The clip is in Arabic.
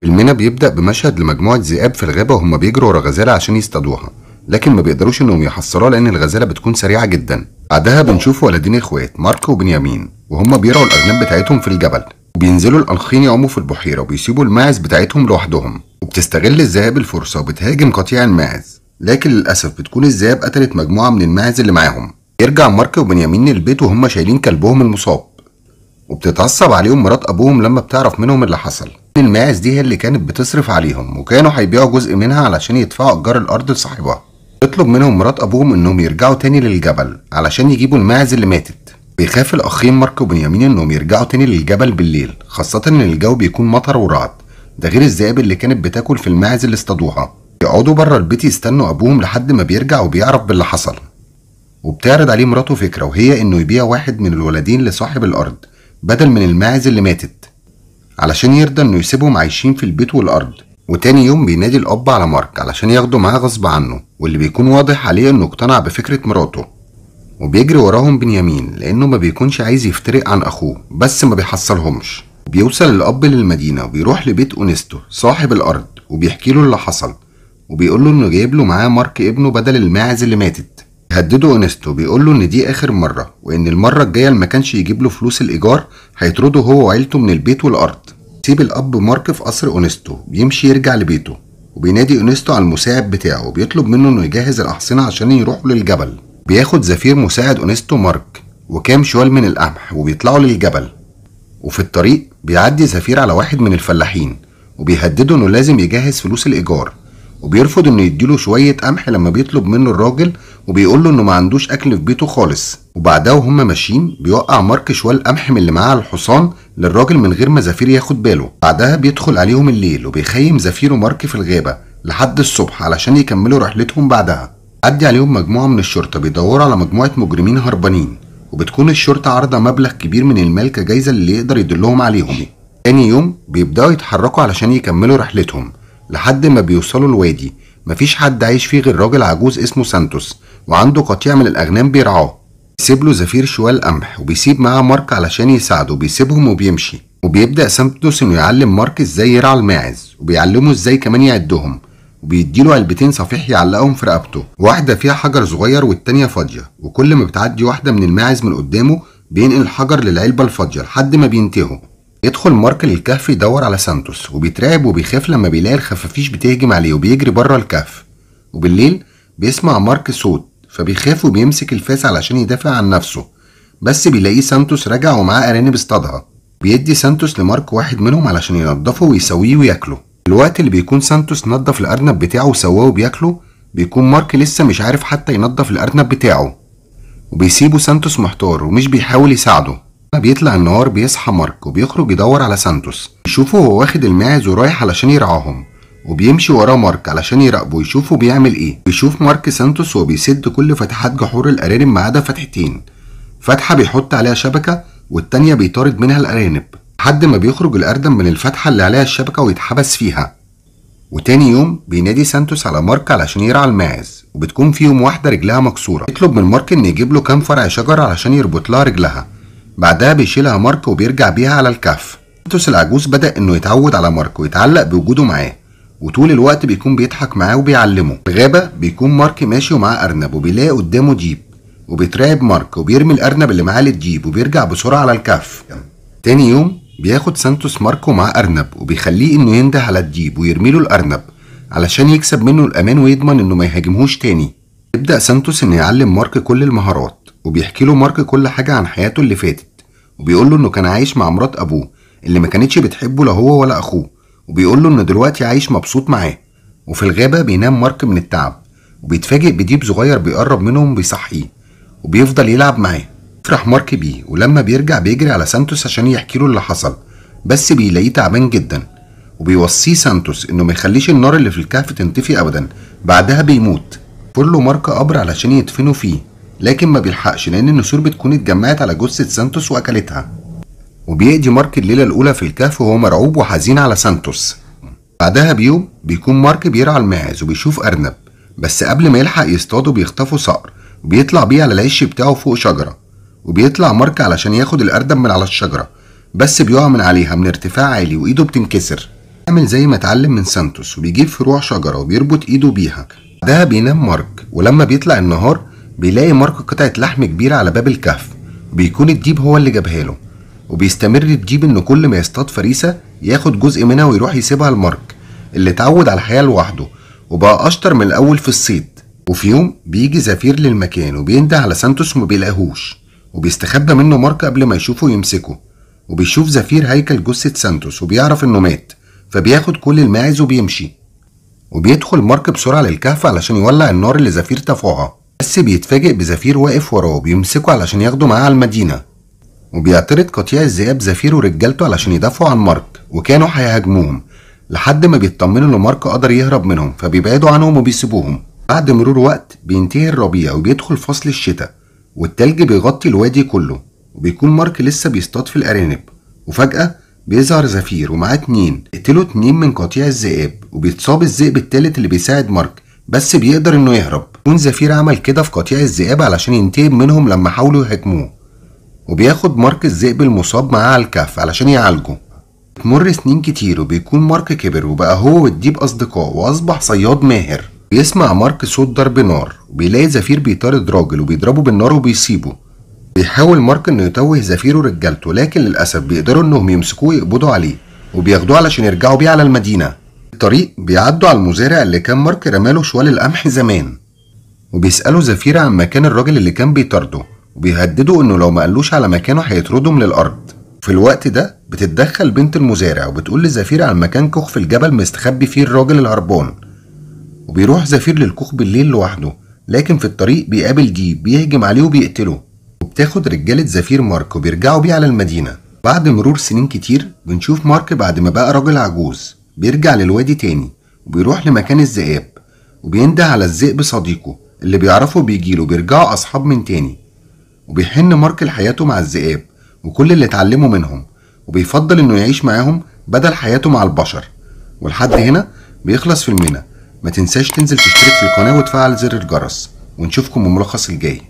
فيلمنا بيبدأ بمشهد لمجموعة ذئاب في الغابة وهم بيجروا ورا غزالة عشان يصطادوها، لكن ما بيقدروش انهم يحصلوها لان الغزالة بتكون سريعة جدا. بعدها بنشوف ولدين اخوات مارك وبنيامين وهم بيرعوا الاغنام بتاعتهم في الجبل، وبينزلوا الألخين يعوموا في البحيرة وبيسيبوا الماعز بتاعتهم لوحدهم، وبتستغل الذئاب الفرصة وبتهاجم قطيع الماعز، لكن للأسف بتكون الذئاب قتلت مجموعة من الماعز اللي معاهم. يرجع مارك وبنيامين للبيت وهم شايلين كلبهم المصاب، وبتتعصب عليهم مرات ابوهم لما بتعرف منهم اللي حصل. الماعز دي هي اللي كانت بتصرف عليهم، وكانوا هيبيعوا جزء منها علشان يدفعوا ايجار الارض لصاحبها. تطلب منهم مرات ابوهم انهم يرجعوا تاني للجبل علشان يجيبوا الماعز اللي ماتت. بيخاف الاخين مارك وبنيامين انهم يرجعوا تاني للجبل بالليل، خاصة ان الجو بيكون مطر ورعد، ده غير الذئاب اللي كانت بتاكل في الماعز اللي اصطادوها. يقعدوا بره البيت يستنوا ابوهم لحد ما بيرجع وبيعرف باللي حصل، وبتعرض عليه مراته فكرة، وهي انه يبيع واحد من الولدين لصاحب الارض بدل من الماعز اللي ماتت، علشان يرضى انه يسيبهم عايشين في البيت والارض. وتاني يوم بينادي الاب على مارك علشان ياخده معاه غصب عنه، واللي بيكون واضح عليه انه اقتنع بفكرة مراته. وبيجري وراهم بنيامين لانه ما بيكونش عايز يفترق عن اخوه، بس ما بيحصلهمش. بيوصل الاب للمدينة وبيروح لبيت اونستو صاحب الارض، وبيحكي له اللي حصل، وبيقول له انه جايب له معاه مارك ابنه بدل الماعز اللي ماتت. هدده اونستو، بيقول له ان دي اخر مرة، وان المرة الجاية اللي ما كانش يجيب له فلوس الايجار هيطرده هو وعيلته من البيت والارض. سيب الاب مارك في قصر اونستو، بيمشي يرجع لبيته، وبينادي اونستو على المساعد بتاعه وبيطلب منه انه يجهز الاحصنة عشان يروحوا للجبل. بياخد زفير مساعد اونستو مارك وكام شوال من القمح وبيطلعوا للجبل. وفي الطريق بيعدي زفير على واحد من الفلاحين وبيهدده انه لازم يجهز فلوس الايجار، وبيرفض انه يديله شوية قمح لما بيطلب منه الراجل، وبيقول له انه ما عندوش اكل في بيته خالص. وبعدها وهم ماشيين بيوقع مارك شوال قمح من اللي معاه على الحصان للراجل من غير ما زفير ياخد باله. بعدها بيدخل عليهم الليل وبيخيم زفير ومارك في الغابة لحد الصبح علشان يكملوا رحلتهم. بعدها عدي عليهم مجموعة من الشرطة بيدوروا على مجموعة مجرمين هربانين، وبتكون الشرطة عارضة مبلغ كبير من المال كجايزة اللي يقدر يدلهم عليهم. تاني يوم بيبدأوا يتحركوا علشان يكملوا رحلتهم لحد ما بيوصلوا الوادي. مفيش حد عايش فيه غير راجل عجوز اسمه سانتوس، وعنده قطيع من الأغنام بيرعاه. بيسيب له زفير شوال قمح وبيسيب معاه مارك علشان يساعده، بيسيبهم وبيمشي. وبيبدأ سانتوس انه يعلم مارك ازاي يرعى الماعز، وبيعلمه ازاي كمان يعدهم، وبيديله علبتين صفيح يعلقهم في رقبته، واحدة فيها حجر صغير والتانية فاضية، وكل ما بتعدي واحدة من الماعز من قدامه بينقل الحجر للعلبة الفاضية لحد ما بينتهوا. يدخل مارك للكهف يدور على سانتوس، وبيترعب وبيخاف لما بيلاقي الخفافيش بتهجم عليه وبيجري بره الكهف. وبالليل بيسمع مارك صوت فبيخاف وبيمسك الفاس علشان يدافع عن نفسه، بس بيلاقيه سانتوس راجع ومعاه أرانب اصطادها. بيدي سانتوس لمارك واحد منهم علشان ينضفه ويسويه وياكله. الوقت اللي بيكون سانتوس نضف الأرنب بتاعه وسواه وبياكله، بيكون مارك لسه مش عارف حتى ينضف الأرنب بتاعه، وبيسيبه سانتوس محتار ومش بيحاول يساعده. بيطلع النهار بيصحى مارك وبيخرج يدور على سانتوس، يشوفه هو واخد الماعز ورايح علشان يرعاهم، وبيمشي وراه مارك علشان يراقبه يشوفه بيعمل ايه. بيشوف مارك سانتوس وهو بيسد كل فتحات جحور الارانب ما عدا فتحتين، فتحة بيحط عليها شبكة والتانية بيطارد منها الارانب، لحد ما بيخرج الأردم من الفتحة اللي عليها الشبكة ويتحبس فيها. وتاني يوم بينادي سانتوس على مارك علشان يرعى الماعز، وبتكون فيهم واحدة رجلها مكسورة. يطلب من مارك ان يجيب له كام فرع شجر علشان يربط لها رجلها. بعدها بيشيلها مارك وبيرجع بيها على الكهف. سانتوس العجوز بدأ انه يتعود على مارك ويتعلق بوجوده معاه، وطول الوقت بيكون بيضحك معاه وبيعلمه. في الغابة بيكون مارك ماشي ومعاه أرنب وبيلاقي قدامه ديب، وبيترعب مارك وبيرمي الأرنب اللي معاه للديب وبيرجع بسرعة على الكهف. تاني يوم بياخد سانتوس مارك ومعاه أرنب وبيخليه انه ينده على الديب ويرميله الأرنب علشان يكسب منه الأمان ويضمن انه ما يهاجمهوش تاني. يبدأ سانتوس انه يعلم مارك كل المهارات، وبيحكي له مارك كل حاجة عن حياته اللي فاتت، وبيقول له انه كان عايش مع مرات ابوه اللي ما كانتش بتحبه لا هو ولا اخوه، وبيقول له انه دلوقتي عايش مبسوط معاه. وفي الغابة بينام مارك من التعب، وبيتفاجئ بديب صغير بيقرب منهم وبيصحيه وبيفضل يلعب معاه. يفرح مارك بيه، ولما بيرجع بيجري على سانتوس عشان يحكي له اللي حصل، بس بيلاقيه تعبان جدا، وبيوصيه سانتوس انه ما يخليش النار اللي في الكهف تنطفي ابدا. بعدها بيموت. فور له مارك قبر علشان يدفنوا فيه، لكن ما بيلحقش لان النسور بتكون اتجمعت على جثة سانتوس واكلتها. وبيقضي مارك الليلة الأولى في الكهف وهو مرعوب وحزين على سانتوس. بعدها بيوم بيكون مارك بيرعى الماعز وبيشوف أرنب، بس قبل ما يلحق يصطاده بيخطفوا صقر وبيطلع بيه على العش بتاعه فوق شجرة. وبيطلع مارك علشان ياخد الأرنب من على الشجرة، بس بيقع من عليها من ارتفاع عالي وإيده بتنكسر. بيعمل زي ما اتعلم من سانتوس وبيجيب فروع شجرة وبيربط ايده بيها. بعدها بينام مارك، ولما بيطلع النهار بيلاقي مارك قطعة لحم كبيرة على باب الكهف، وبيكون الديب هو اللي جابها له. وبيستمر الديب انه كل ما يصطاد فريسة ياخد جزء منها ويروح يسيبها لمارك اللي اتعود على الحياة لوحده وبقى اشطر من الاول في الصيد. وفي يوم بيجي زفير للمكان وبينده على سانتوس وما بيلاقيهوش، وبيستخبى منه مارك قبل ما يشوفه ويمسكه. وبيشوف زفير هيكل جثة سانتوس وبيعرف انه مات، فبياخد كل الماعز وبيمشي. وبيدخل مارك بسرعة للكهف علشان يولع النار اللي زفير تفوعها، بس بيتفاجئ بزفير واقف وراه وبيمسكه علشان ياخده معاه على المدينة. وبيعترض قطيع الذئاب زفير ورجالته علشان يدافعوا عن مارك، وكانوا هيهاجموهم لحد ما بيطمنوا ان مارك قدر يهرب منهم، فبيبعدوا عنهم وبيسيبوهم. بعد مرور وقت بينتهي الربيع وبيدخل فصل الشتاء، والتلج بيغطي الوادي كله، وبيكون مارك لسه بيصطاد في الأرانب. وفجأة بيظهر زفير ومعاه 2 يقتلوا 2 من قطيع الذئاب، وبيتصاب الذئب التالت اللي بيساعد مارك بس بيقدر انه يهرب. يكون زفير عمل كده في قطيع الذئاب علشان ينتقم منهم لما حاولوا يهاجموه. وبياخد مارك الذئب المصاب معاه على الكهف علشان يعالجه. بتمر سنين كتير وبيكون مارك كبر وبقى هو والديب أصدقاء وأصبح صياد ماهر. بيسمع مارك صوت ضرب نار، وبيلاقي زفير بيطارد راجل وبيضربه بالنار وبيسيبه. بيحاول مارك انه يتوه زفير ورجالته، لكن للأسف بيقدروا انهم يمسكوه ويقبضوا عليه وبياخدوه علشان يرجعوا بيه على المدينة. في الطريق بيعدوا على المزارع اللي كان مارك رماله شوال القمح زمان، وبيسألوا زفير عن مكان الراجل اللي كان بيطارده، وبيهددوا انه لو ما قالوش على مكانه هيطردهم للأرض. في الوقت ده بتتدخل بنت المزارع وبتقول لزفير عن مكان كوخ في الجبل مستخبي فيه الراجل الهربان. وبيروح زفير للكوخ بالليل لوحده، لكن في الطريق بيقابل ديب بيهجم عليه وبيقتله. وبتاخد رجالة زفير مارك وبيرجعوا بيه على المدينة. بعد مرور سنين كتير بنشوف مارك بعد ما بقى راجل عجوز بيرجع للوادي تاني، وبيروح لمكان الذئاب وبينده على الذئب صديقه اللي بيعرفه بيجيله، بيرجعوا أصحاب من تاني. وبيحن مارك لحياته مع الذئاب وكل اللي اتعلمه منهم، وبيفضل انه يعيش معاهم بدل حياته مع البشر. ولحد هنا بيخلص فيلمنا. ما تنساش تنزل تشترك في القناة وتفعل زر الجرس، ونشوفكم الملخص الجاي.